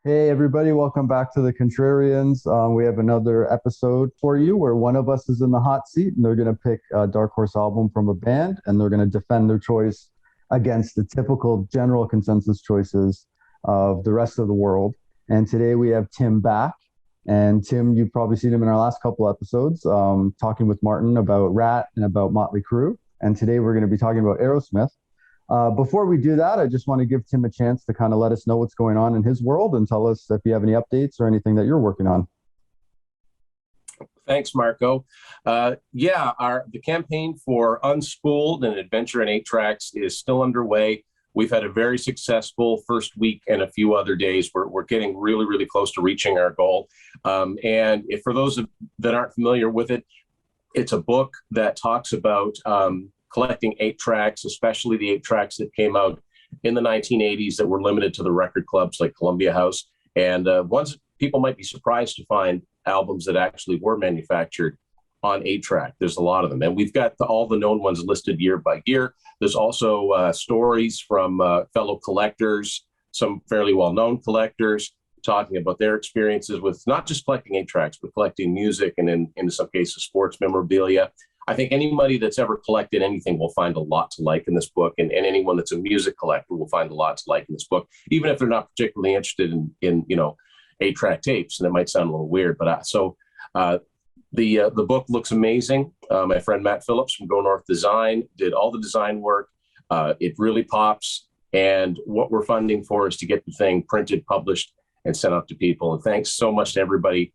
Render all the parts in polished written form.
Hey, everybody, welcome back to the Contrarians. We have another episode for you where one of us is in the hot seat and they're going to pick a Dark Horse album from a band and they're going to defend their choice against the typical general consensus choices of the rest of the world. And today we have Tim back. And Tim, you've probably seen him in our last couple episodes, talking with Martin about Rat and about Motley Crue. And today we're going to be talking about Aerosmith. Before we do that, I just want to give Tim a chance to kind of let us know what's going on in his world and tell us if you have any updates or anything that you're working on. Thanks, Marco. The campaign for Unspooled and Adventure in 8 Tracks is still underway. We've had a very successful first week and a few other days. We're getting really, really close to reaching our goal. And if for those that aren't familiar with it, it's a book that talks about collecting 8 tracks, especially the 8 tracks that came out in the 1980s that were limited to the record clubs like Columbia House. And ones people might be surprised to find albums that actually were manufactured on 8-track. There's a lot of them. And we've got all the known ones listed year by year. There's also stories from fellow collectors, some fairly well-known collectors, talking about their experiences with not just collecting 8 tracks, but collecting music and in some cases sports memorabilia. I think anybody that's ever collected anything will find a lot to like in this book, and anyone that's a music collector will find a lot to like in this book, even if they're not particularly interested in 8-track tapes. And it might sound a little weird, but the book looks amazing. My friend Matt Phillips from Go North Design did all the design work. It really pops, and what we're funding for is to get the thing printed, published, and sent out to people. And thanks so much to everybody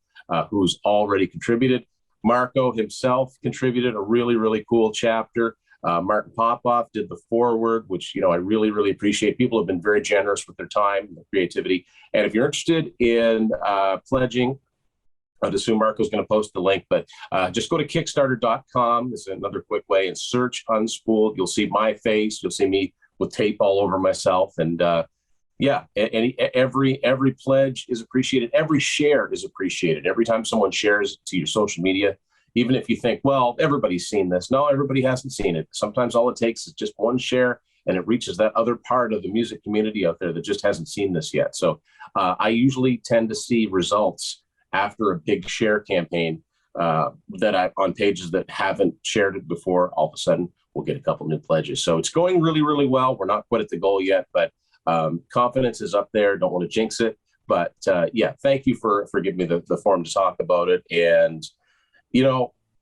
who's already contributed. Marco himself contributed a really, really cool chapter. Martin Popoff did the foreword, which, I really, really appreciate. People have been very generous with their time and their creativity. And if you're interested in pledging, I'd assume Marco's going to post the link, but just go to Kickstarter.com. This is another quick way, and search Unspooled. You'll see my face. You'll see me with tape all over myself. And every pledge is appreciated. Every share is appreciated. Every time someone shares to your social media, even if you think, well, everybody's seen this. No, everybody hasn't seen it. Sometimes all it takes is just one share, and it reaches that other part of the music community out there that just hasn't seen this yet. So I usually tend to see results after a big share campaign on pages that haven't shared it before. All of a sudden, we'll get a couple new pledges. So it's going really, really well. We're not quite at the goal yet, but confidence is up there. Don't want to jinx it, but thank you for giving me the forum to talk about it. And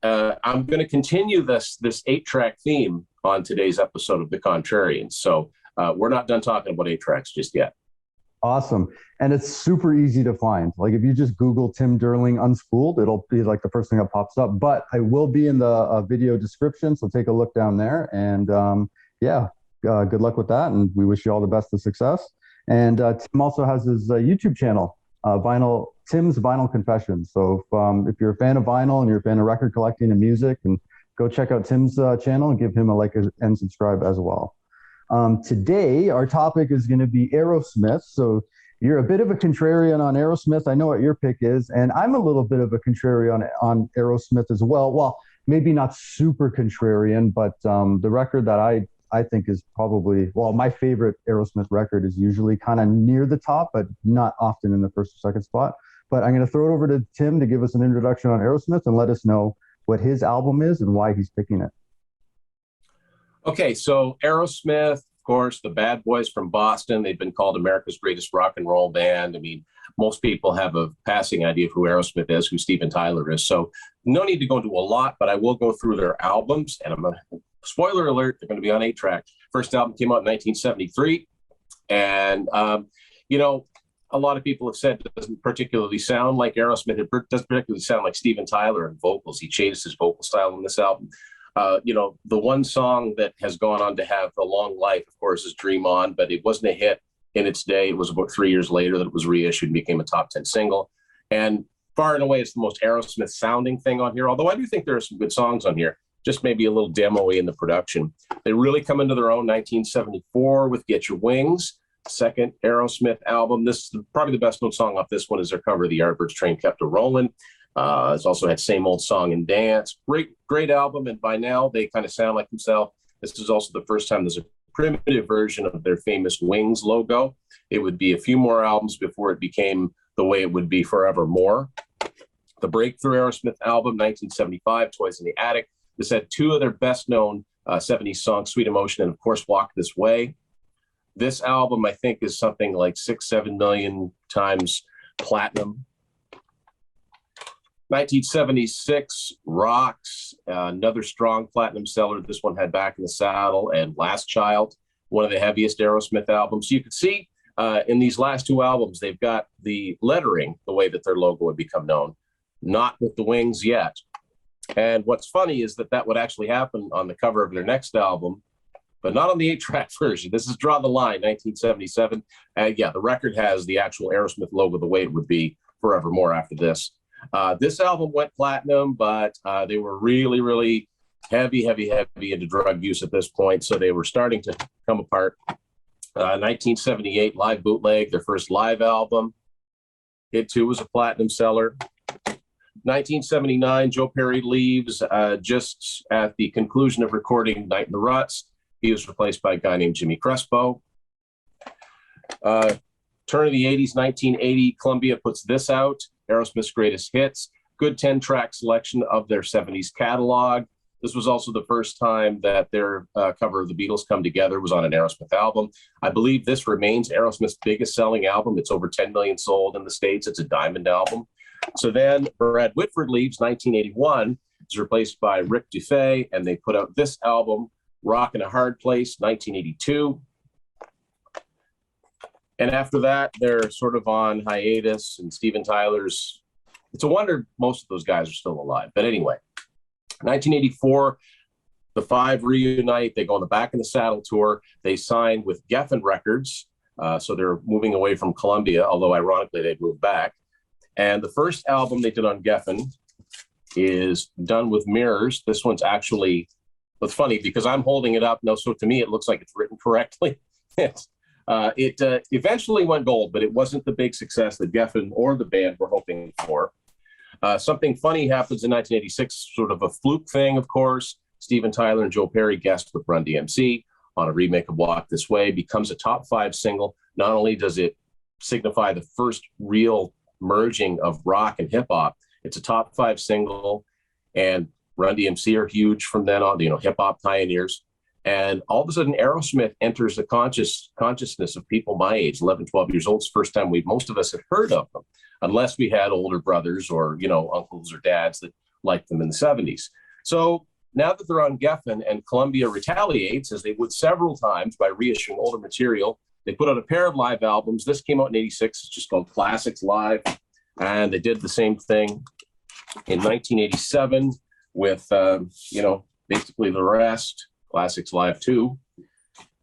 I'm going to continue this 8-track theme on today's episode of the Contrarians. So we're not done talking about 8 tracks just yet. Awesome. And it's super easy to find. Like if you just Google Tim Durling Unspooled, it'll be like the first thing that pops up, but I will be in the video description. So take a look down there, and good luck with that, and we wish you all the best of success. And Tim also has his YouTube channel, Tim's Vinyl Confessions. So if you're a fan of vinyl and you're a fan of record collecting and music, and go check out Tim's channel and give him a like and subscribe as well. Today, our topic is going to be Aerosmith. So you're a bit of a contrarian on Aerosmith. I know what your pick is, and I'm a little bit of a contrarian on Aerosmith as well. Well, maybe not super contrarian, but the record that I think is probably, my favorite Aerosmith record is usually kind of near the top, but not often in the first or second spot. But I'm going to throw it over to Tim to give us an introduction on Aerosmith and let us know what his album is and why he's picking it. Okay, so Aerosmith, of course, the bad boys from Boston. They've been called America's greatest rock and roll band. I mean, most people have a passing idea of who Aerosmith is, who Steven Tyler is. So no need to go into a lot, but I will go through their albums, and I'm going to, spoiler alert, they're going to be on 8-track. First album came out in 1973. And, a lot of people have said it doesn't particularly sound like Aerosmith. It doesn't particularly sound like Steven Tyler in vocals. He changed his vocal style on this album. The one song that has gone on to have a long life, of course, is Dream On, but it wasn't a hit in its day. It was about 3 years later that it was reissued and became a top 10 single. And far and away, it's the most Aerosmith sounding thing on here, although I do think there are some good songs on here, just maybe a little demo-y in the production. They really come into their own 1974 with Get Your Wings, second Aerosmith album. This is probably the best known song off this one is their cover of the Yardbirds Train Kept A-Rollin'. It's also had Same Old Song and Dance. Great album, and by now they kind of sound like themselves. This is also the first time there's a primitive version of their famous Wings logo. It would be a few more albums before it became the way it would be forevermore. The breakthrough Aerosmith album, 1975, Toys in the Attic. This had two of their best-known 70s songs, Sweet Emotion and, of course, Walk This Way. This album, I think, is something like 6-7 million times platinum. 1976, Rocks, another strong platinum seller. This one had Back in the Saddle and Last Child, one of the heaviest Aerosmith albums. So you can see in these last two albums, they've got the lettering, the way that their logo would become known, not with the wings yet. And what's funny is that that would actually happen on the cover of their next album, but not on the 8-track version. This is Draw the Line, 1977. Yeah, the record has the actual Aerosmith logo the way it would be forevermore after this. This album went platinum, but they were really, really heavy into drug use at this point. So they were starting to come apart. 1978, Live Bootleg, their first live album. It too was a platinum seller. 1979, Joe Perry leaves just at the conclusion of recording Night in the Ruts. He was replaced by a guy named Jimmy Crespo. Turn of the 80s, 1980, Columbia puts this out, Aerosmith's Greatest Hits. Good 10-track selection of their 70s catalog. This was also the first time that their cover of the Beatles Come Together was on an Aerosmith album. I believe this remains Aerosmith's biggest selling album. It's over 10 million sold in the States. It's a diamond album. So then Brad Whitford leaves, 1981, is replaced by Rick Dufay, and they put out this album, Rock in a Hard Place, 1982. And after that, they're sort of on hiatus, and Steven Tyler's, it's a wonder most of those guys are still alive. But anyway, 1984, the five reunite. They go on the Back in the Saddle tour. They sign with Geffen Records. So they're moving away from Columbia, although ironically they'd moved back. And the first album they did on Geffen is Done with Mirrors. This one's actually, it's funny because I'm holding it up. No, so to me, it looks like it's written correctly. It eventually went gold, but it wasn't the big success that Geffen or the band were hoping for. Something funny happens in 1986, sort of a fluke thing, of course. Steven Tyler and Joe Perry guest with Run DMC on a remake of Walk This Way, becomes a top 5 single. Not only does it signify the first real merging of rock and hip hop, it's a top 5 single, and Run DMC are huge from then on, hip hop pioneers. And all of a sudden, Aerosmith enters the consciousness of people my age, 11, 12 years old. It's the first time most of us had heard of them, unless we had older brothers or, uncles or dads that liked them in the 70s. So now that they're on Geffen and Columbia retaliates, as they would several times by reissuing older material, they put out a pair of live albums. This came out in 86. It's just called Classics Live. And they did the same thing in 1987 with, basically the rest, Classics Live 2.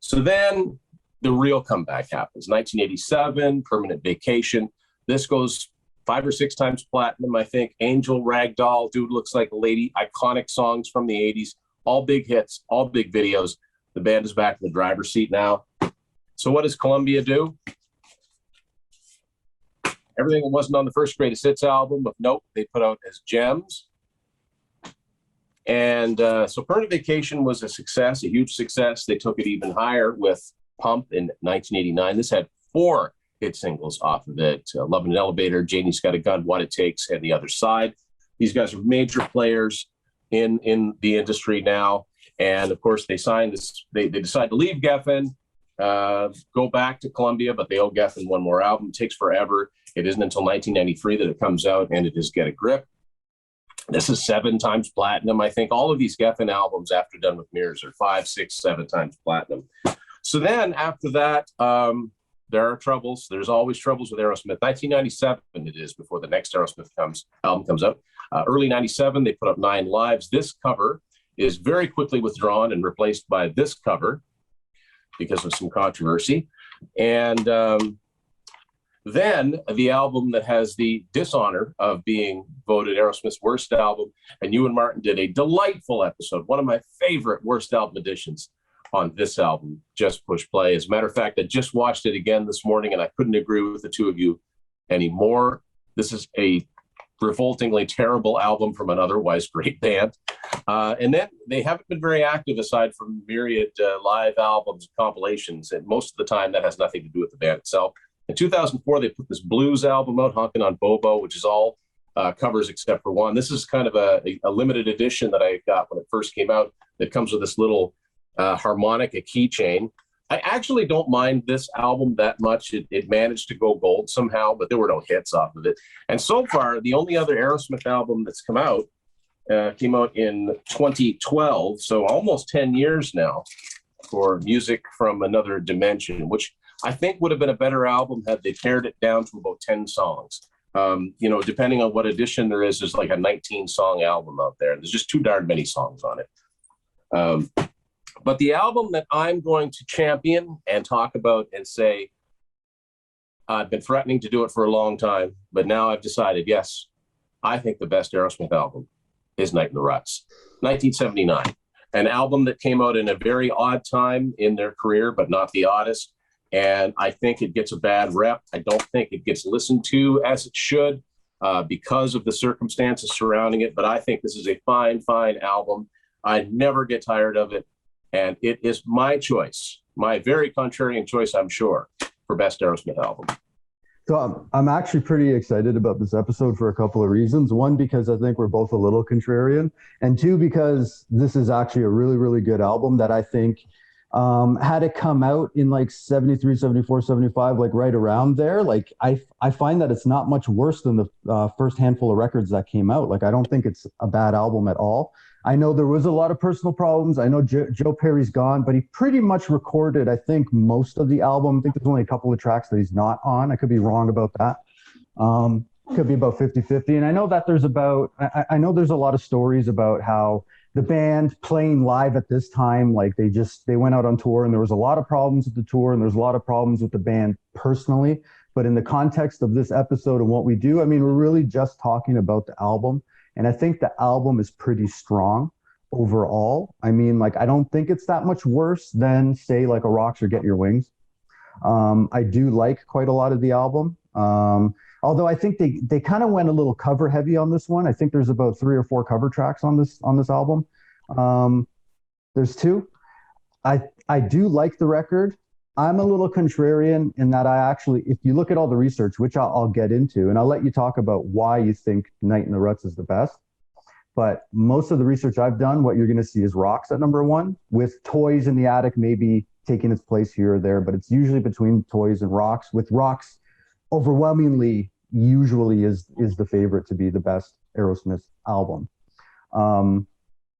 So then the real comeback happens. 1987, Permanent Vacation. This goes 5 or 6 times platinum, I think. Angel, Ragdoll, Dude Looks Like a Lady, iconic songs from the 80s, all big hits, all big videos. The band is back in the driver's seat now. So what does Columbia do? Everything that wasn't on the first Greatest Hits album, but nope, they put out as gems. And so Permanent Vacation was a success, a huge success. They took it even higher with Pump in 1989. This had 4 hit singles off of it. Love in an Elevator, Janie's Got a Gun, What It Takes, and The Other Side. These guys are major players in the industry now. And of course, they signed this, they decide to leave Geffen, go back to Columbia, but they owe Geffen one more album. It takes forever. It isn't until 1993 that it comes out, and it is Get a Grip. This is 7 times platinum. I think all of these Geffen albums after Done with Mirrors are 5, 6, 7 times platinum. So then after that, there are troubles. There's always troubles with Aerosmith. 1997 it is before the next Aerosmith album comes out. Early 97, they put up 9 Lives. This cover is very quickly withdrawn and replaced by this cover because of some controversy. And then the album that has the dishonor of being voted Aerosmith's worst album, and you and Martin did a delightful episode, one of my favorite worst album editions on this album, Just Push Play. As a matter of fact, I just watched it again this morning, and I couldn't agree with the two of you anymore. This is a revoltingly terrible album from an otherwise great band. And then they haven't been very active aside from myriad live albums, compilations. And most of the time that has nothing to do with the band itself. In 2004, they put this blues album out, Honkin' on Bobo, which is all covers except for one. This is kind of a limited edition that I got when it first came out that comes with this little harmonica keychain. I actually don't mind this album that much. It managed to go gold somehow, but there were no hits off of it. And so far, the only other Aerosmith album that's come out came out in 2012, so almost 10 years now for Music from Another Dimension, which I think would have been a better album had they pared it down to about 10 songs. Depending on what edition there is, there's like a 19-song album out there. There's just too darn many songs on it. But the album that I'm going to champion and talk about and say, I've been threatening to do it for a long time, but now I've decided, yes, I think the best Aerosmith album is Night in the Ruts, 1979. An album that came out in a very odd time in their career, but not the oddest. And I think it gets a bad rep. I don't think it gets listened to as it should because of the circumstances surrounding it. But I think this is a fine, fine album. I never get tired of it. And it is my choice, my very contrarian choice, I'm sure, for best Aerosmith album. So I'm actually pretty excited about this episode for a couple of reasons. One, because I think we're both a little contrarian. And two, because this is actually a really, really good album that I think had it come out in like 73, 74, 75, like right around there, like I find that it's not much worse than the first handful of records that came out. Like, I don't think it's a bad album at all. I know there was a lot of personal problems. I know Joe Perry's gone, but he pretty much recorded, I think, most of the album. I think there's only a couple of tracks that he's not on. I could be wrong about that. Could be about 50-50. And I know that I know there's a lot of stories about how the band playing live at this time, like they went out on tour and there was a lot of problems with the tour and there's a lot of problems with the band personally. But in the context of this episode and what we do, I mean, we're really just talking about the album. And I think the album is pretty strong overall. I mean, like, I don't think it's that much worse than, say, like a Rocks or Get Your Wings. I do like quite a lot of the album. Although I think they kind of went a little cover heavy on this one. I think there's about 3 or 4 cover tracks on this album. There's 2. I do like the record. I'm a little contrarian in that I actually, if you look at all the research, which I'll get into, and I'll let you talk about why you think Night in the Ruts is the best. But most of the research I've done, what you're going to see is Rocks at number 1, with Toys in the Attic maybe taking its place here or there, but it's usually between Toys and Rocks, with Rocks overwhelmingly usually is the favorite to be the best Aerosmith album.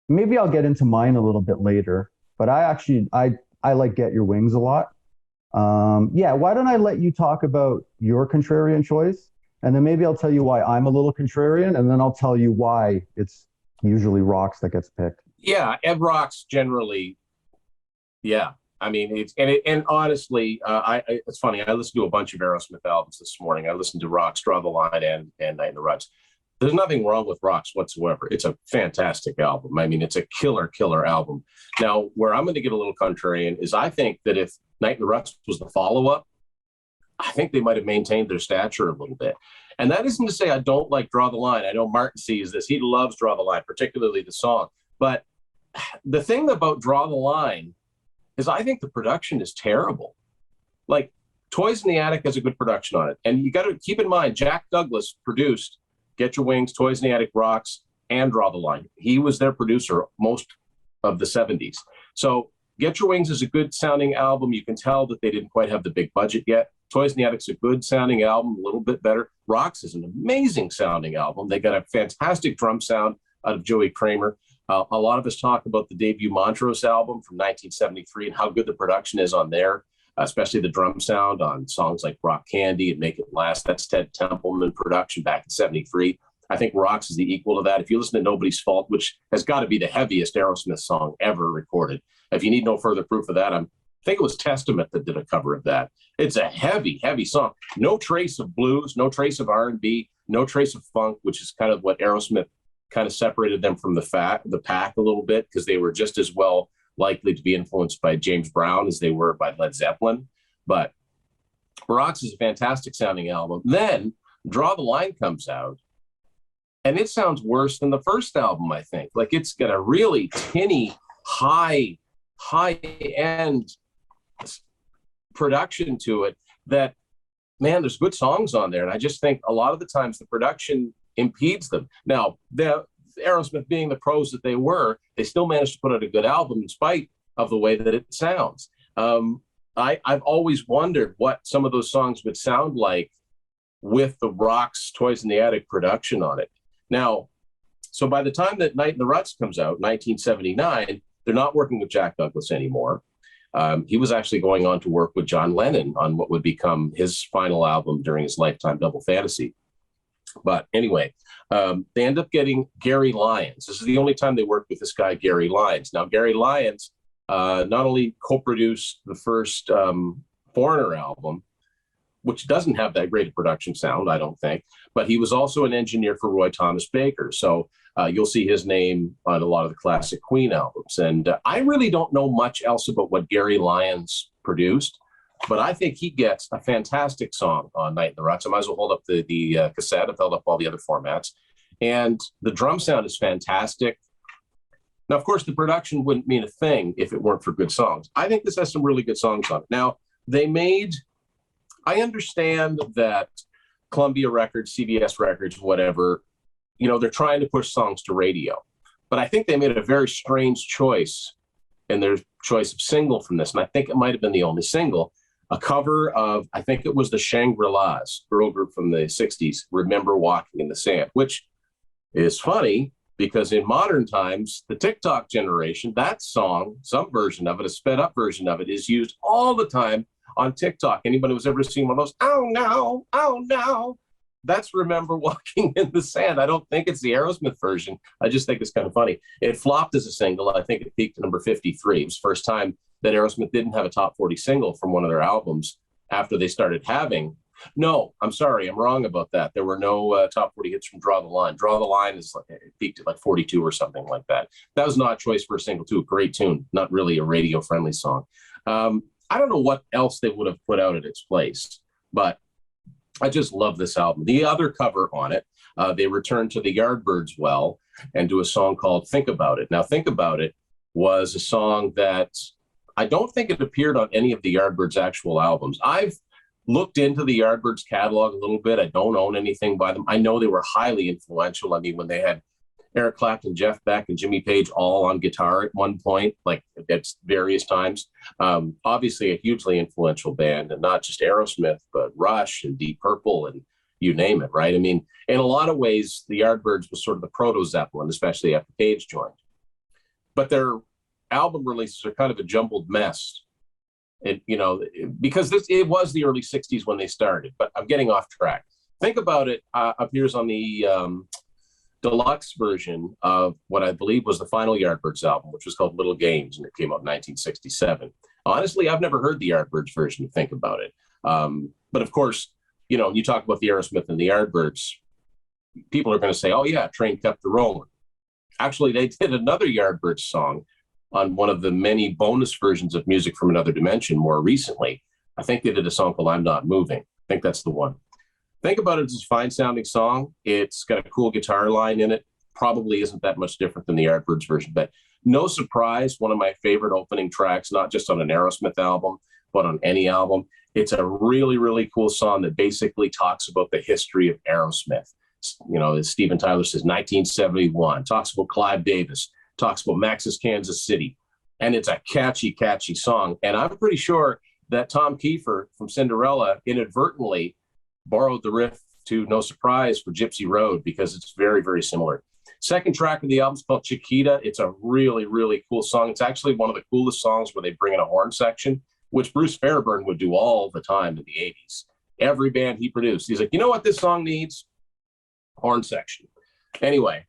Maybe I'll get into mine a little bit later, but I like Get Your Wings a lot. Why don't I let you talk about your contrarian choice, and then maybe I'll tell you why I'm a little contrarian, and then I'll tell you why it's usually Rocks that gets picked. Yeah, and Rocks generally, yeah. I mean, and honestly, it's funny. I listened to a bunch of Aerosmith albums this morning. I listened to Rocks, Draw the Line, and Night in the Ruts. There's nothing wrong with Rocks whatsoever. It's a fantastic album. I mean, it's a killer album. Now, where I'm going to get a little contrarian is I think that if Night in the Ruts was the follow-up, I think they might have maintained their stature a little bit. And that isn't to say I don't like Draw the Line. I know Martin sees this. He loves Draw the Line, particularly the song. But the thing about Draw the Line is I think the production is terrible. Like, Toys in the Attic has a good production on it. And you got to keep in mind, Jack Douglas produced Get Your Wings, Toys in the Attic, Rocks, and Draw the Line. He was their producer most of the 70s. So Get Your Wings is a good sounding album. You can tell that they didn't quite have the big budget yet. Toys in the Attic's a good sounding album, a little bit better. Rocks is an amazing sounding album. They got a fantastic drum sound out of Joey Kramer. A lot of us talk about the debut Montrose album from 1973 and how good the production is on there, especially the drum sound on songs like Rock Candy and Make It Last. That's Ted Templeman production back in 73. I think Rocks is the equal to that. If you listen to Nobody's Fault, which has got to be the heaviest Aerosmith song ever recorded, if you need no further proof of that, I think it was Testament that did a cover of that. It's a heavy song. No trace of blues, no trace of R&B, no trace of funk, which is kind of what Aerosmith kind of separated them from the pack a little bit, because they were just as well likely to be influenced by James Brown as they were by Led Zeppelin. But Rocks is a fantastic sounding album. Then Draw the Line comes out, and it sounds worse than the first album, I think. Like, it's got a really tinny, high end production to it that, man, there's good songs on there. And I just think a lot of the times the production impedes them. Now, the Aerosmith being the pros that they were, they still managed to put out a good album in spite of the way that it sounds. I've always wondered what some of those songs would sound like with the Rock's Toys in the Attic production on it. Now, so by the time that Night in the Ruts comes out, 1979, they're not working with Jack Douglas anymore. He was actually going on to work with John Lennon on what would become his final album during his lifetime, Double Fantasy. But anyway, they end up getting Gary Lyons. This is the only time they worked with this guy, Gary Lyons. Now, Gary Lyons not only co-produced the first Foreigner album, which doesn't have that great a production sound, I don't think, but he was also an engineer for Roy Thomas Baker. So you'll see his name on a lot of the classic Queen albums. And I really don't know much else about what Gary Lyons produced, but I think he gets a fantastic song on Night in the Ruts. I might as well hold up the cassette. I've held up all the other formats. And the drum sound is fantastic. Now, of course, the production wouldn't mean a thing if it weren't for good songs. I think this has some really good songs on it. Now, I understand that Columbia Records, CBS Records, whatever, they're trying to push songs to radio. But I think they made a very strange choice in their choice of single from this. And I think it might have been the only single, a cover of, I think it was the Shangri-Las, girl group from the 60s, Remember Walking in the Sand, which is funny because in modern times, the TikTok generation, that song, some version of it, a sped up version of it, is used all the time on TikTok. Anybody who's ever seen one of those, oh no, that's Remember Walking in the Sand. I don't think it's the Aerosmith version. I just think it's kind of funny. It flopped as a single. I think it peaked at number 53. It was the first time that Aerosmith didn't have a top 40 single from one of their albums after they started having. No, I'm sorry, I'm wrong about that. There were no top 40 hits from Draw the Line. Draw the Line is it peaked at like 42 or something like that. That was not a choice for a single too. Great tune, not really a radio friendly song. I don't know what else they would have put out at its place, but I just love this album. The other cover on it, they return to the Yardbirds well and do a song called Think About It. Now, Think About It was a song that I don't think it appeared on any of the Yardbirds' actual albums. I've looked into the Yardbirds catalog a little bit. I don't own anything by them. I know they were highly influential. I mean, when they had Eric Clapton, Jeff Beck, and Jimmy Page all on guitar at one point, like at various times. Obviously a hugely influential band, and not just Aerosmith, but Rush and Deep Purple and you name it, right? I mean, in a lot of ways, the Yardbirds was sort of the proto-Zeppelin, especially after Page joined. But their album releases are kind of a jumbled mess. And, because it was the early 60s when they started, but I'm getting off track. Think About It appears on the deluxe version of what I believe was the final Yardbirds album, which was called Little Games, and it came out in 1967. Honestly, I've never heard the Yardbirds version of Think About It. But of course, you talk about the Aerosmith and the Yardbirds, people are going to say, oh yeah, Train Kept the Rolling. Actually, they did another Yardbirds song on one of the many bonus versions of Music from Another Dimension more recently. I think they did a song called I'm Not Moving. I think that's the one. Think About It is a fine sounding song. It's got a cool guitar line in it. Probably isn't that much different than the Yardbirds version, but no surprise, one of my favorite opening tracks, not just on an Aerosmith album, but on any album. It's a really, really cool song that basically talks about the history of Aerosmith. As Steven Tyler says, 1971, talks about Clive Davis, talks about Max's Kansas City, and it's a catchy, catchy song. And I'm pretty sure that Tom Kiefer from Cinderella inadvertently borrowed the riff to No Surprise for Gypsy Road, because it's very, very similar. Second track of the album is called Chiquita. It's a really, really cool song. It's actually one of the coolest songs where they bring in a horn section, which Bruce Fairbairn would do all the time in the 80s. Every band he produced, he's like, you know what this song needs? Horn section. Anyway,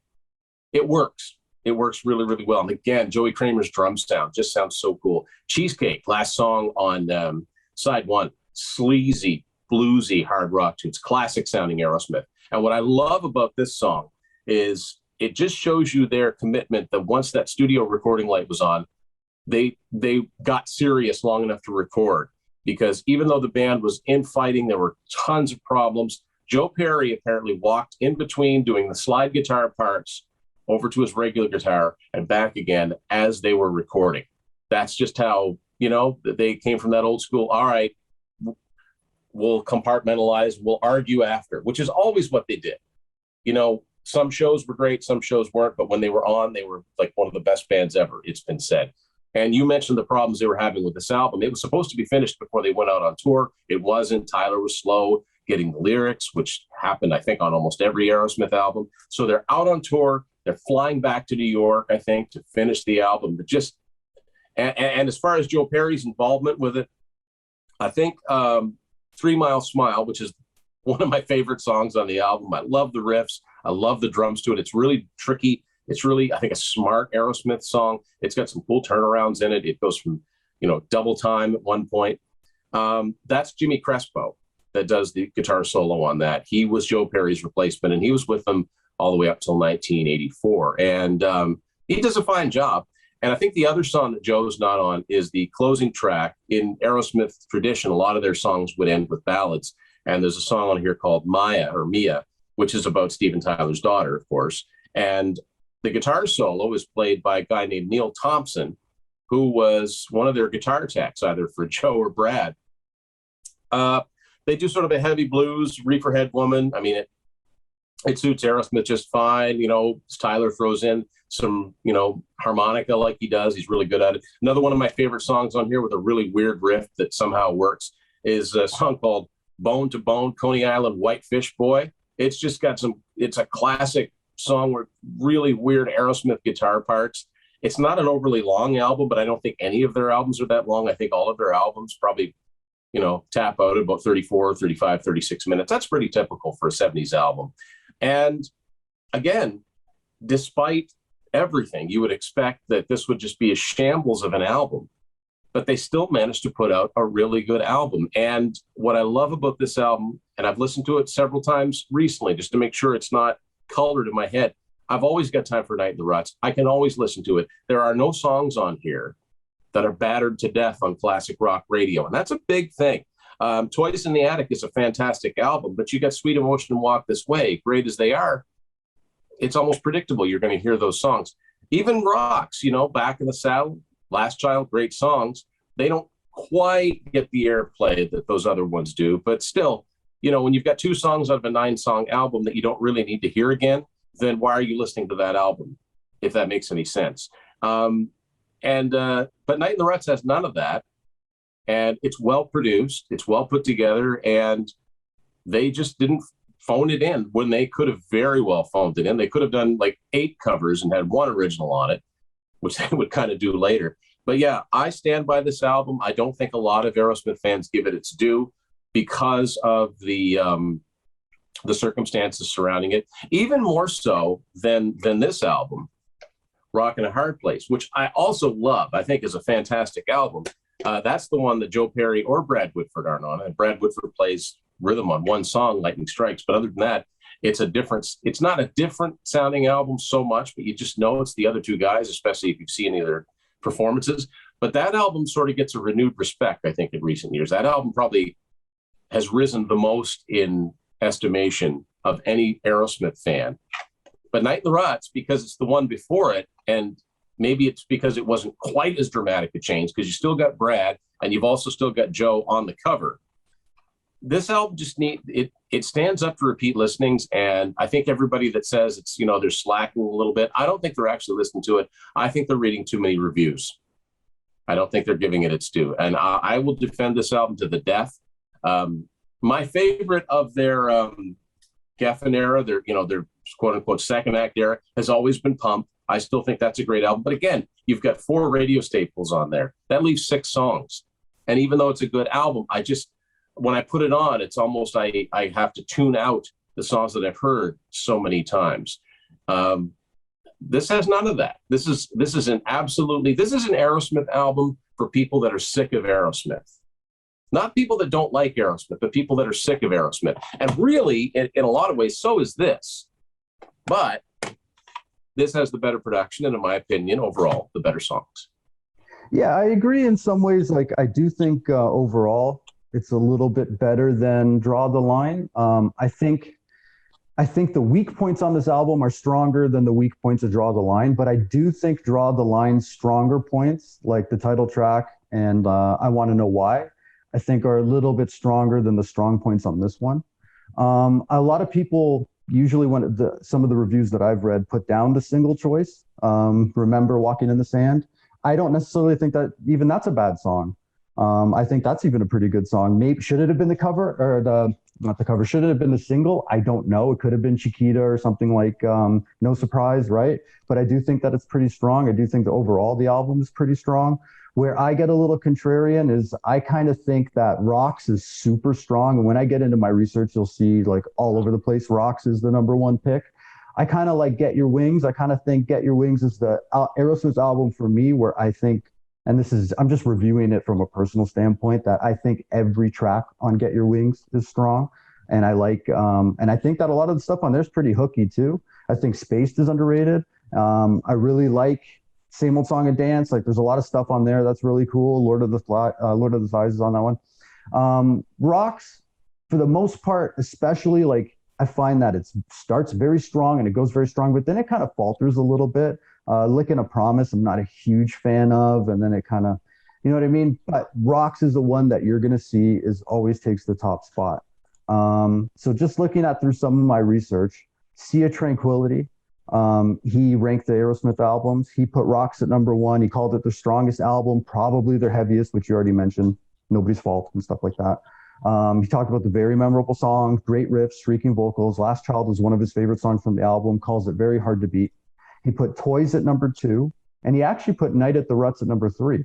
it works. It works really, really well. And again, Joey Kramer's drum sound just sounds so cool. Cheesecake, last song on side one, sleazy, bluesy hard rock tunes, classic sounding Aerosmith. And what I love about this song is it just shows you their commitment that once that studio recording light was on, they got serious long enough to record, because even though the band was infighting, there were tons of problems. Joe Perry apparently walked in between doing the slide guitar parts over to his regular guitar and back again as they were recording. That's just how, they came from that old school. All right, we'll compartmentalize, we'll argue after, which is always what they did. Some shows were great, some shows weren't, but when they were on, they were like one of the best bands ever, it's been said. And you mentioned the problems they were having with this album. It was supposed to be finished before they went out on tour. It wasn't. Tyler was slow getting the lyrics, which happened, I think, on almost every Aerosmith album. So they're out on tour. They're flying back to New York, I think, to finish the album. But and as far as Joe Perry's involvement with it, I think 3 Mile Smile, which is one of my favorite songs on the album. I love the riffs. I love the drums to it. It's really tricky. It's really, I think, a smart Aerosmith song. It's got some cool turnarounds in it. It goes from, double time at one point. That's Jimmy Crespo that does the guitar solo on that. He was Joe Perry's replacement, and he was with them all the way up till 1984. And he does a fine job. And I think the other song that Joe's not on is the closing track. In Aerosmith tradition, a lot of their songs would end with ballads. And there's a song on here called Mia, which is about Steven Tyler's daughter, of course. And the guitar solo is played by a guy named Neil Thompson, who was one of their guitar techs, either for Joe or Brad. They do sort of a heavy blues, Reefer Head Woman. I mean, it suits Aerosmith just fine. Tyler throws in some, harmonica like he does. He's really good at it. Another one of my favorite songs on here with a really weird riff that somehow works is a song called Bone to Bone, Coney Island Whitefish Boy. It's just got it's a classic song with really weird Aerosmith guitar parts. It's not an overly long album, but I don't think any of their albums are that long. I think all of their albums probably, tap out at about 34, 35, 36 minutes. That's pretty typical for a 70s album. And again, despite everything, you would expect that this would just be a shambles of an album, but they still managed to put out a really good album. And what I love about this album, and I've listened to it several times recently just to make sure it's not colored in my head. I've always got time for Night in the Ruts. I can always listen to it. There are no songs on here that are battered to death on classic rock radio, and that's a big thing. Toys in the Attic is a fantastic album, but you got Sweet Emotion and Walk This Way, great as they are. It's almost predictable you're going to hear those songs. Even Rocks, Back in the Saddle, Last Child, great songs. They don't quite get the airplay that those other ones do, but still, when you've got 2 songs out of a 9-song album that you don't really need to hear again, then why are you listening to that album, if that makes any sense? But Night in the Ruts has none of that. And it's well produced, it's well put together, and they just didn't phone it in when they could have very well phoned it in. They could have done like 8 covers and had 1 original on it, which they would kind of do later. But yeah, I stand by this album. I don't think a lot of Aerosmith fans give it its due because of the circumstances surrounding it, even more so than this album, Rockin' a Hard Place, which I also love. I think is a fantastic album. That's the one that Joe Perry or Brad Whitford aren't on. And Brad Whitford plays rhythm on one song, Lightning Strikes. But other than that, it's not a different sounding album so much, but you just know it's the other 2 guys, especially if you've seen any of their performances. But that album sort of gets a renewed respect, I think, in recent years. That album probably has risen the most in estimation of any Aerosmith fan. But Night in the Ruts, because it's the one before it, and maybe it's because it wasn't quite as dramatic a change, because you still got Brad and you've also still got Joe on the cover. This album just it stands up for repeat listenings, and I think everybody that says it's, they're slacking a little bit, I don't think they're actually listening to it. I think they're reading too many reviews. I don't think they're giving it its due, and I will defend this album to the death. My favorite of their Geffen era, their quote unquote second act era, has always been Pump. I still think that's a great album. But again, you've got 4 radio staples on there. That leaves 6 songs. And even though it's a good album, when I put it on, it's almost I have to tune out the songs that I've heard so many times. This has none of that. This is an Aerosmith album for people that are sick of Aerosmith. Not people that don't like Aerosmith, but people that are sick of Aerosmith. And really, in a lot of ways, so is this. But this has the better production, and in my opinion, overall, the better songs. Yeah, I agree in some ways. Like, I do think overall, it's a little bit better than Draw the Line. I think the weak points on this album are stronger than the weak points of Draw the Line, but I do think Draw the Line's stronger points, like the title track and I Want to Know Why, I think are a little bit stronger than the strong points on this one. A lot of people usually, when some of the reviews that I've read, put down the single choice, Remember Walking in the Sand. I don't necessarily think that even that's a bad song. I think that's even a pretty good song. Maybe should it have been the cover or the not the cover? Should it have been the single? I don't know. It could have been Chiquita or something like No Surprise, right? But I do think that it's pretty strong. I do think that overall the album is pretty strong. Where I get a little contrarian is I kind of think that Rocks is super strong. And when I get into my research, you'll see like all over the place, Rocks is the number one pick. I kind of like Get Your Wings. I kind of think Get Your Wings is the Aerosmith album for me where I think, and this is, I'm just reviewing it from a personal standpoint, that I think every track on Get Your Wings is strong. And I like, and I think that a lot of the stuff on there is pretty hooky too. I think Spaced is underrated. I really like Same Old Song and Dance. Like there's a lot of stuff on there that's really cool. Lord of the Flies is on that one. Rocks, for the most part, especially like I find that it starts very strong and it goes very strong, but then it kind of falters a little bit. Licking a Promise, I'm not a huge fan of, and then it kind of, you know what I mean? But Rocks is the one that you're going to see is always takes the top spot. So just looking at through some of my research, Sea of Tranquility, he ranked the Aerosmith albums. He put Rocks at number one. He called it their strongest album, probably their heaviest, which you already mentioned, Nobody's Fault and stuff like that. He talked about the very memorable songs, great riffs, shrieking vocals. Last Child was one of his favorite songs from the album, calls it very hard to beat. He put Toys at number two, and he actually put Night at the Ruts at number three.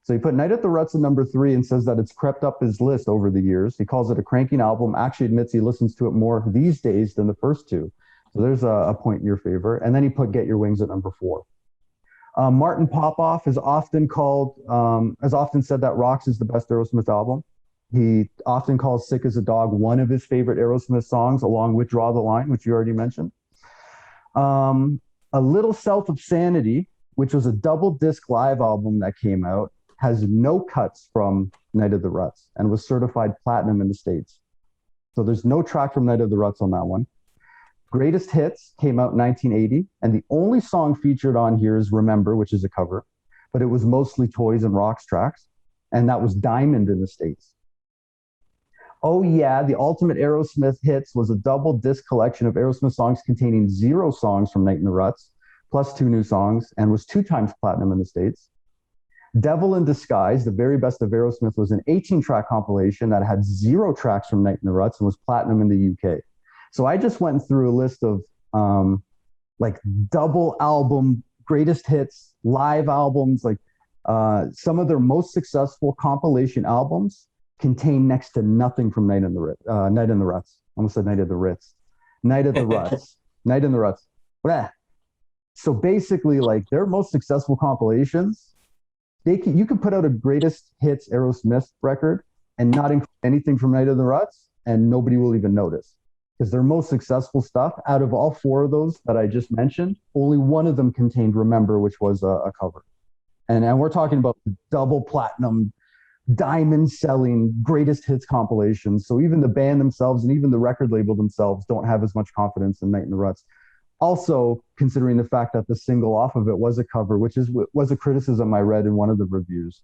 So he put Night at the Ruts at number three and says that it's crept up his list over the years. He calls it a cranking album, actually admits he listens to it more these days than the first two. So there's a point in your favor. And then he put Get Your Wings at number four. Martin Popoff has often said that Rocks is the best Aerosmith album. He often calls Sick as a Dog one of his favorite Aerosmith songs, along with Draw the Line, which you already mentioned. A Little South of Sanity, which was a double disc live album that came out, has no cuts from Night of the Ruts and was certified platinum in the States. So there's no track from Night of the Ruts on that one. Greatest Hits came out in 1980, and the only song featured on here is Remember, which is a cover, but it was mostly Toys and Rocks tracks, and that was Diamond in the States. Oh Yeah, The Ultimate Aerosmith Hits was a double disc collection of Aerosmith songs containing 0 songs from Night in the Ruts, plus 2 new songs, and was 2 times platinum in the States. Devil in Disguise, the very best of Aerosmith, was an 18-track compilation that had 0 tracks from Night in the Ruts and was platinum in the UK. So I just went through a list of like double album, greatest hits, live albums, like some of their most successful compilation albums contain next to nothing from Night in the Ruts. Almost said Night of the Ritz. Night of the Ruts. Night in the Ruts. Blah. So basically, like their most successful compilations, you can put out a greatest hits Aerosmith record and not include anything from Night of the Ruts, and nobody will even notice. Because their most successful stuff, out of all 4 of those that I just mentioned, only one of them contained Remember, which was a cover. And we're talking about the double platinum, diamond selling greatest hits compilations. So even the band themselves and even the record label themselves don't have as much confidence in Night in the Ruts. Also, considering the fact that the single off of it was a cover, which was a criticism I read in one of the reviews.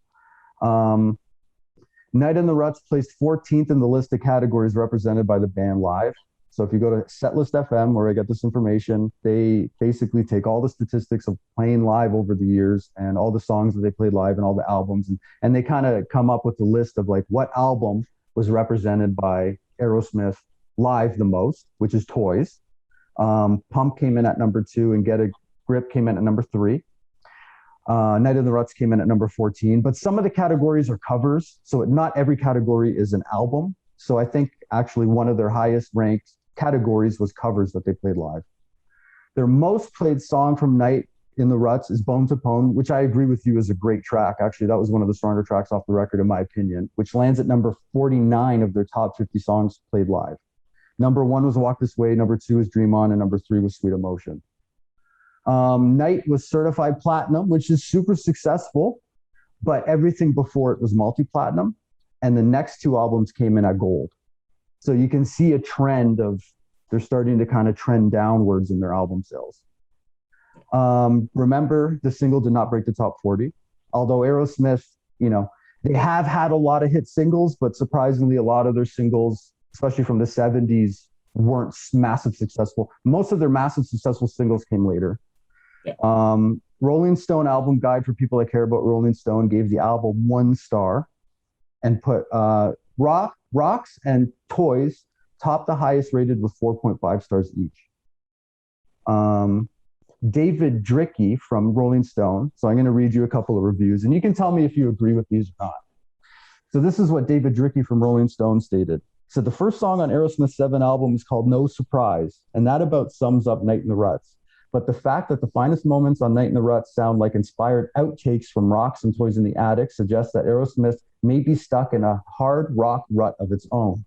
Night in the Ruts placed 14th in the list of categories represented by the band live. So if you go to Setlist FM, where I get this information, they basically take all the statistics of playing live over the years and all the songs that they played live and all the albums. And they kind of come up with a list of like what album was represented by Aerosmith live the most, which is Toys. Pump came in at number 2 and Get a Grip came in at number 3. Night in the Ruts came in at number 14. But some of the categories are covers. So not every category is an album. So I think actually one of their highest ranked categories was covers that they played live. Their most played song from Night in the Ruts is Bone to Bone, which I agree with you is a great track. Actually, that was one of the stronger tracks off the record, in my opinion, which lands at number 49 of their top 50 songs played live. Number 1 was Walk This Way, number 2 was Dream On, and number 3 was Sweet Emotion. Night was certified platinum, which is super successful, but everything before it was multi-platinum. and the next two albums came in at gold. So you can see a trend of they're starting to kind of trend downwards in their album sales. Remember, the single did not break the top 40, although Aerosmith, you know, they have had a lot of hit singles, but surprisingly, a lot of their singles, especially from the 70s, weren't massive successful. Most of their massive successful singles came later. Yeah. Rolling Stone album guide, for people that care about Rolling Stone, gave the album 1 star and put Rocks and Toys top the highest rated with 4.5 stars each. David Drickey from Rolling Stone. So I'm going to read you a couple of reviews, and you can tell me if you agree with these or not. So this is what David Drickey from Rolling Stone stated. He said, the first song on Aerosmith's 7 album is called No Surprise, and that about sums up Night in the Ruts. But the fact that the finest moments on Night in the Ruts sound like inspired outtakes from Rocks and Toys in the Attic suggests that Aerosmith may be stuck in a hard rock rut of its own.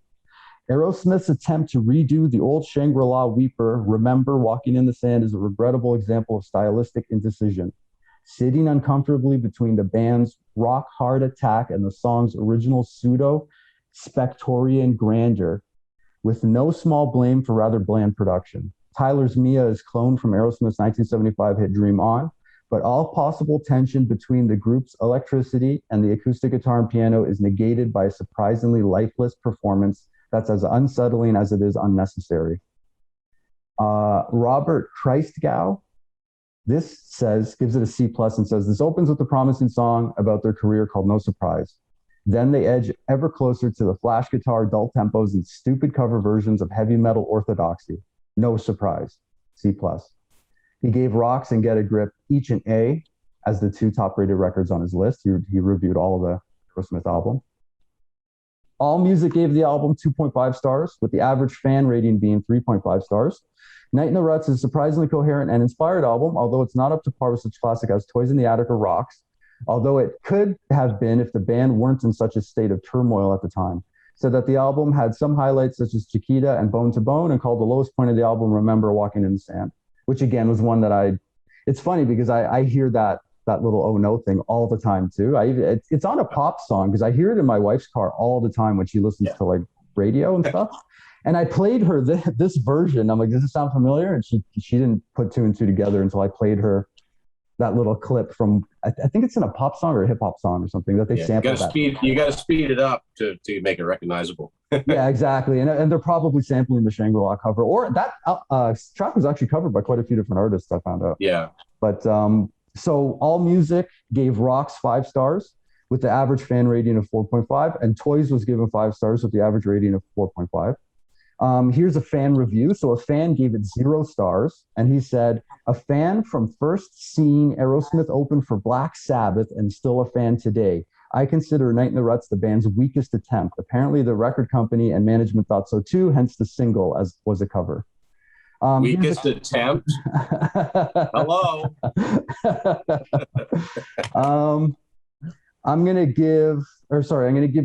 Aerosmith's attempt to redo the old Shangri-La Weeper, Remember Walking in the Sand, is a regrettable example of stylistic indecision. Sitting uncomfortably between the band's rock hard attack and the song's original pseudo-Spectorian grandeur, with no small blame for rather bland production. Tyler's Mia is cloned from Aerosmith's 1975 hit Dream On, but all possible tension between the group's electricity and the acoustic guitar and piano is negated by a surprisingly lifeless performance that's as unsettling as it is unnecessary. Robert Christgau, gives it a C+ and says, this opens with a promising song about their career called No Surprise. Then they edge ever closer to the flash guitar, dull tempos, and stupid cover versions of heavy metal orthodoxy. No surprise, C+. He gave Rocks and Get a Grip each an A as the 2 top-rated records on his list. He reviewed all of the Aerosmith album. AllMusic gave the album 2.5 stars, with the average fan rating being 3.5 stars. Night in the Ruts is a surprisingly coherent and inspired album, although it's not up to par with such classic as Toys in the Attic or Rocks, although it could have been if the band weren't in such a state of turmoil at the time. Said that the album had some highlights such as Chiquita and Bone to Bone, and called the lowest point of the album Remember Walking in the Sand, which again was one that it's funny because I hear that little oh no thing all the time too. It's on a pop song because I hear it in my wife's car all the time when she listens to like radio and stuff. And I played her this version. I'm like, does it sound familiar? And she didn't put 2 and 2 together until I played her that little clip from, I think it's in a pop song or a hip hop song or something that they sampled. You got to speed it up to make it recognizable. Yeah, exactly. And they're probably sampling the Shangri-La cover, or that track was actually covered by quite a few different artists, I found out. Yeah. But so AllMusic gave Rocks 5 stars with the average fan rating of 4.5, and Toys was given 5 stars with the average rating of 4.5. Here's a fan review. So a fan gave it 0 stars, and he said, a fan from first seeing Aerosmith open for Black Sabbath and still a fan today. I consider Night in the Ruts the band's weakest attempt. Apparently the record company and management thought so too, hence the single as was a cover. Weakest attempt? Hello? I'm going to give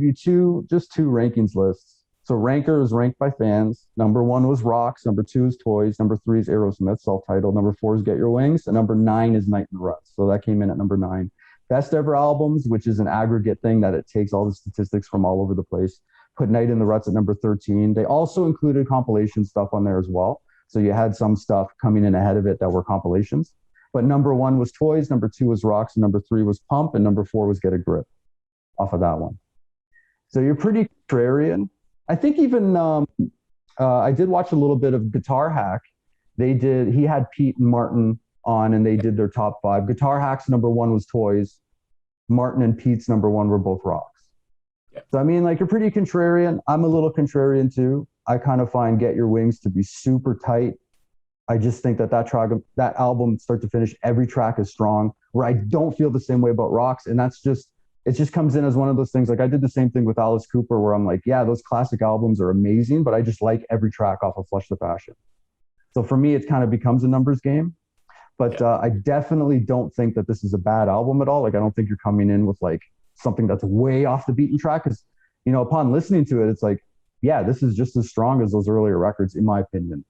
you two rankings lists. So Ranker is ranked by fans. Number 1 was Rocks. Number 2 is Toys. Number 3 is Aerosmith, self-titled. Number 4 is Get Your Wings. And number 9 is Night in the Ruts. So that came in at number 9. Best ever albums, which is an aggregate thing that it takes all the statistics from all over the place, put Night in the Ruts at number 13. They also included compilation stuff on there as well. So you had some stuff coming in ahead of it that were compilations. But number 1 was Toys, number 2 was Rocks, and number 3 was Pump, and number 4 was Get a Grip off of that one. So you're pretty contrarian. I think even I did watch a little bit of Guitar Hack. He had Pete and Martin on, and they did their top 5. Guitar Hack's number 1 was Toys. Martin and Pete's number 1 were both Rocks. Yeah. So I mean, like, you're pretty contrarian. I'm a little contrarian too. I kind of find Get Your Wings to be super tight. I just think that that album, start to finish, every track is strong, where I don't feel the same way about Rocks. And it just comes in as one of those things. Like, I did the same thing with Alice Cooper, where I'm like, yeah, those classic albums are amazing, but I just like every track off of Flush the Passion. So for me, it kind of becomes a numbers game. But I definitely don't think that this is a bad album at all. Like, I don't think you're coming in with like something that's way off the beaten track. Because, upon listening to it, it's like, yeah, this is just as strong as those earlier records, in my opinion.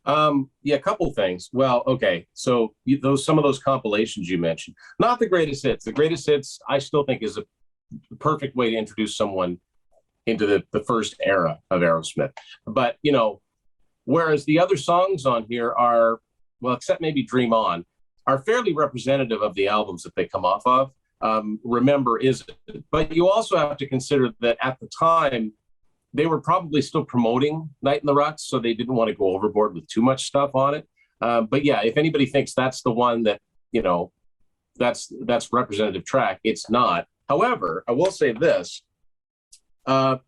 A couple things. Well, okay, so some of those compilations you mentioned, not the greatest hits. The greatest hits, I still think, is the perfect way to introduce someone into the first era of Aerosmith. But, whereas the other songs on here are, well, except maybe Dream On, are fairly representative of the albums that they come off of. Remember isn't. But you also have to consider that at the time, they were probably still promoting Night in the Ruts, so they didn't want to go overboard with too much stuff on it. But yeah, if anybody thinks that's the one that, that's representative track, it's not. However, I will say this. The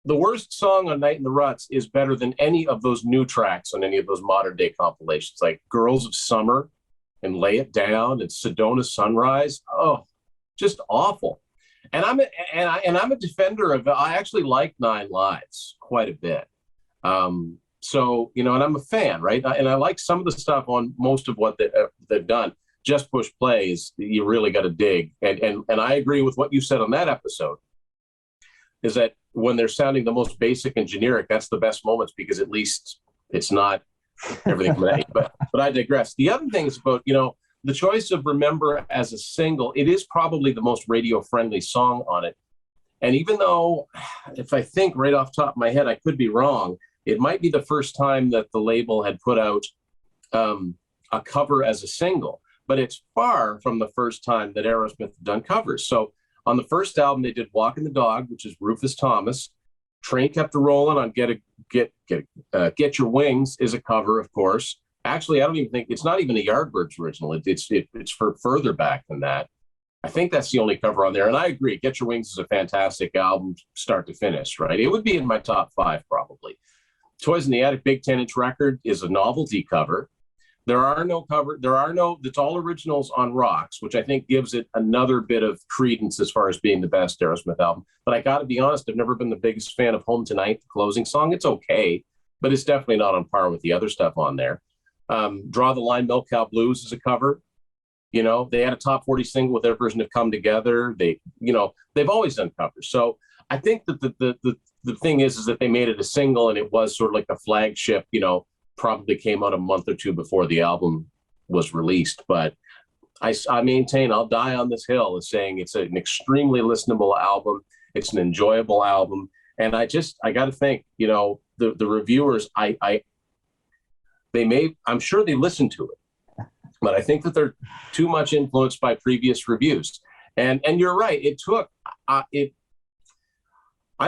worst song on Night in the Ruts is better than any of those new tracks on any of those modern day compilations, like Girls of Summer and Lay It Down and Sedona Sunrise. Oh, just awful. And I'm a defender of, I actually like Nine Lives quite a bit. So, and I'm a fan, right? And I like some of the stuff on most of what they've done. Just Push Play is, you really got to dig. And I agree with what you said on that episode, is that when they're sounding the most basic and generic, that's the best moments, because at least it's not everything from that. But I digress. The other thing is about, the choice of Remember as a single, it is probably the most radio-friendly song on it. And even though, if I think right off the top of my head, I could be wrong, it might be the first time that the label had put out a cover as a single. But it's far from the first time that Aerosmith had done covers. So on the first album, they did Walking the Dog, which is Rufus Thomas. Train Kept a Rolling on Get Your Wings is a cover, of course. Actually, I don't even think, it's not even a Yardbirds original. It's for further back than that. I think that's the only cover on there. And I agree, Get Your Wings is a fantastic album, start to finish, right? It would be in my top 5, probably. Toys in the Attic Big 10-inch record is a novelty cover. It's all originals on Rocks, which I think gives it another bit of credence as far as being the best Aerosmith album. But I got to be honest, I've never been the biggest fan of Home Tonight, the closing song. It's okay, but it's definitely not on par with the other stuff on there. Draw the Line, Milk Cow Blues is a cover. They had a top 40 single with their version of Come Together. They've always done covers. So I think that the thing is that they made it a single, and it was sort of like a flagship, probably came out a month or two before the album was released. But I maintain, I'll die on this hill, as saying it's an extremely listenable album. It's an enjoyable album. And I got to think, the reviewers, I'm sure they listened to it, but I think that they're too much influenced by previous reviews. And you're right. It took, I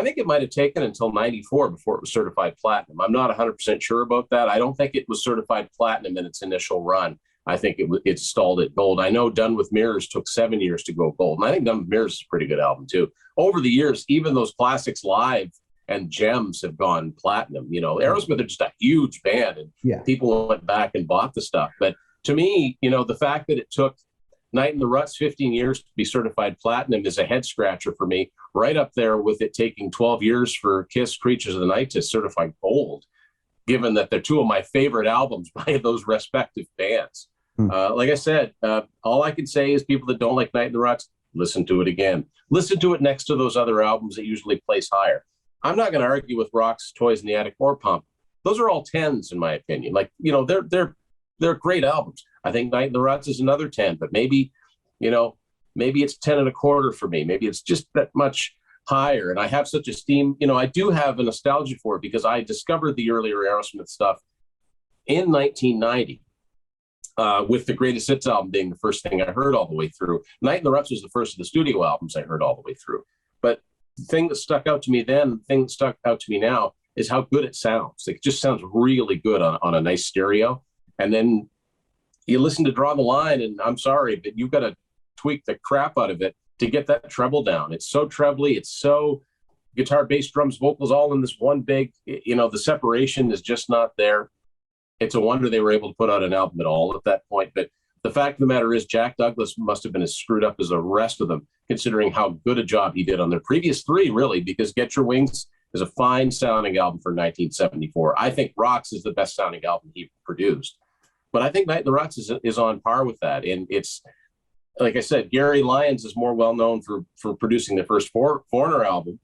think it might have taken until 94 before it was certified platinum. I'm not 100% sure about that. I don't think it was certified platinum in its initial run. I think it stalled at gold. I know Done With Mirrors took 7 years to go gold. And I think Done With Mirrors is a pretty good album too. Over the years, even those classics live and gems have gone platinum. Aerosmith are just a huge band, and people went back and bought the stuff. But to me, the fact that it took Night in the Ruts 15 years to be certified platinum is a head scratcher for me, right up there with it taking 12 years for Kiss Creatures of the Night to certify gold, given that they're two of my favorite albums by those respective bands. Like I said, all I can say is people that don't like Night in the Ruts, listen to it again. Listen to it next to those other albums that usually place higher. I'm not going to argue with Rocks, Toys in the Attic, or Pump. Those are all 10s in my opinion. Like, they're great albums. I think Night in the Ruts is another 10, but maybe it's 10 and a quarter for me. Maybe it's just that much higher. And I have such esteem. I do have a nostalgia for it because I discovered the earlier Aerosmith stuff in 1990. With the Greatest Hits album being the first thing I heard all the way through. Night in the Ruts was the first of the studio albums I heard all the way through. But the thing that stuck out to me then, the thing that stuck out to me now, is how good it sounds. It just sounds really good on a nice stereo. And then you listen to Draw the Line, and I'm sorry, but you've got to tweak the crap out of it to get that treble down. It's so trebly, it's so guitar, bass, drums, vocals, all in this one big, the separation is just not there. It's a wonder they were able to put out an album at all at that point. But the fact of the matter is, Jack Douglas must have been as screwed up as the rest of them, considering how good a job he did on their previous 3, really, because Get Your Wings is a fine sounding album for 1974. I think Rocks is the best sounding album he produced. But I think Night in the Ruts is on par with that. And it's, like I said, Gary Lyons is more well known for producing the first Foreigner album.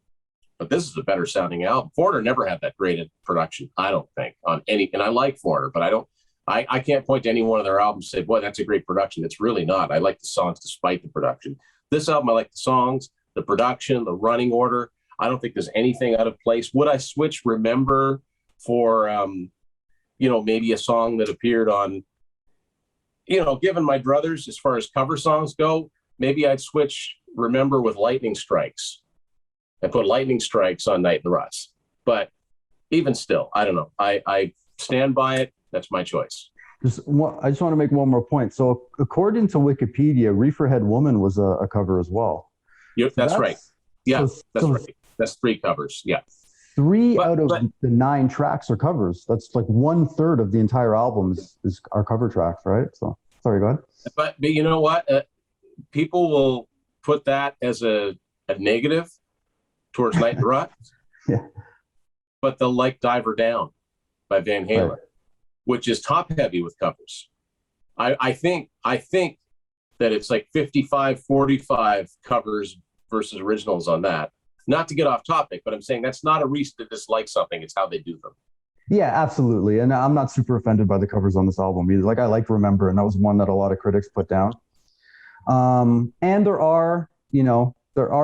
But this is a better sounding album. Foreigner never had that great a production, I don't think, on any. And I like Foreigner, but I can't point to any one of their albums and say, boy, that's a great production. It's really not. I like the songs despite the production. This album, I like the songs. the production, the running order. I don't think there's anything out of place. Would I switch Remember for, maybe a song that appeared on, given my druthers as far as cover songs go, maybe I'd switch Remember with Lightning Strikes and put Lightning Strikes on Night in the Ruts. But even still, I don't know. I stand by it. That's my choice. I just want to make one more point. So according to Wikipedia, Reeferhead Woman was a cover as well. Yep, that's right. Yeah, that's right. That's 3 covers. Yeah. 3 out of the 9 tracks are covers. That's like 1/3 of the entire album is our cover tracks, right? So sorry, go ahead. But you know what? People will put that as a negative towards Night in the Ruts. Yeah. But they'll like Diver Down by Van Halen, right, which is top heavy with covers. I think that it's like 55-45 covers versus originals on that. Not to get off topic, but I'm saying that's not a reason to dislike something. It's how they do them. Yeah, absolutely. And I'm not super offended by the covers on this album either. Like, I like Remember, and that was one that a lot of critics put down. And there are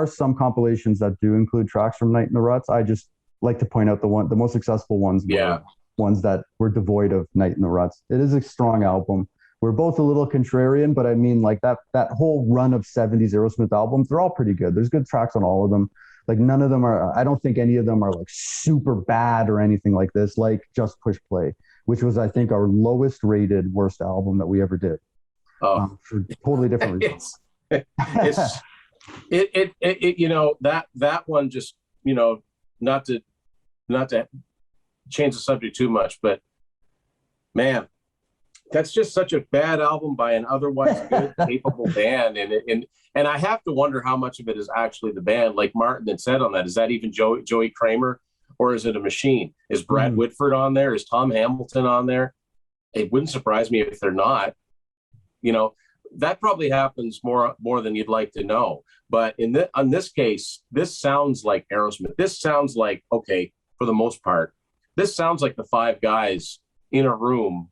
some compilations that do include tracks from Night in the Ruts. I just like to point out the most successful ones were ones that were devoid of Night in the Ruts. It is a strong album. We're both a little contrarian, but I mean, like that whole run of 70s Aerosmith albums, they're all pretty good. There's good tracks on all of them. Like, none of them are, I don't think any of them are like super bad or anything like this, like Just Push Play, which was, I think, our lowest rated worst album that we ever did. For totally different reasons. That one just, not to change the subject too much, but man, that's just such a bad album by an otherwise good, capable band. And I have to wonder how much of it is actually the band. Like Martin had said on that, is that even Joey Kramer, or is it a machine? Is Brad Whitford on there? Is Tom Hamilton on there? It wouldn't surprise me if they're not. That probably happens more than you'd like to know. But in this case, this sounds like Aerosmith. This sounds like, okay, for the most part, this sounds like the 5 guys in a room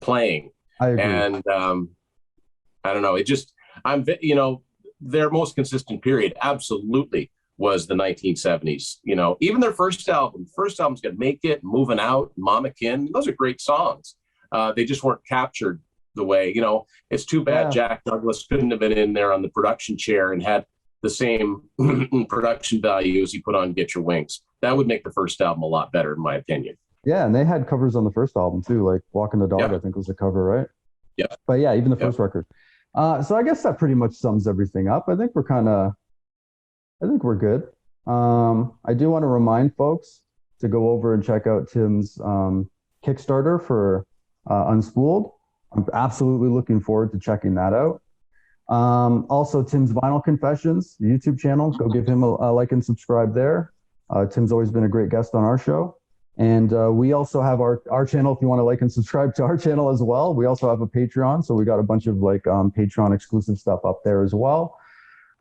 playing. I agree. And I don't know. Their most consistent period absolutely was the 1970s. Even their first album's gonna Make It, Moving Out, Mama Kin. Those are great songs. They just weren't captured the way, it's too bad Jack Douglas couldn't have been in there on the production chair and had the same production value as he put on Get Your Wings. That would make the first album a lot better, in my opinion. Yeah, and they had covers on the first album too, like Walking the Dog, I think was a cover, right? Yeah. But yeah, even the first record. So I guess that pretty much sums everything up. I think we're good. I do want to remind folks to go over and check out Tim's Kickstarter for Unspooled. I'm absolutely looking forward to checking that out. Also, Tim's Vinyl Confessions YouTube channel. Go give him a like and subscribe there. Tim's always been a great guest on our show. And we also have our channel, if you want to like and subscribe to our channel as well. We also have a Patreon, so we got a bunch of Patreon exclusive stuff up there as well.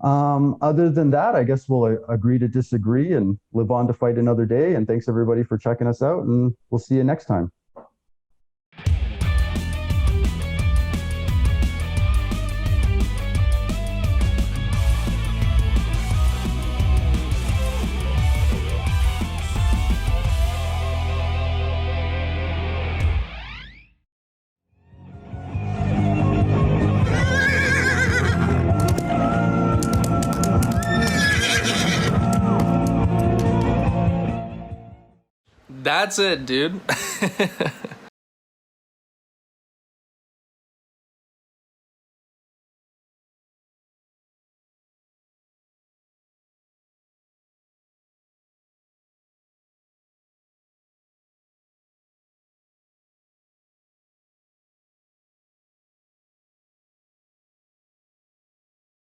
Other than that, I guess we'll agree to disagree and live on to fight another day. And thanks everybody for checking us out, and we'll see you next time. That's it, dude.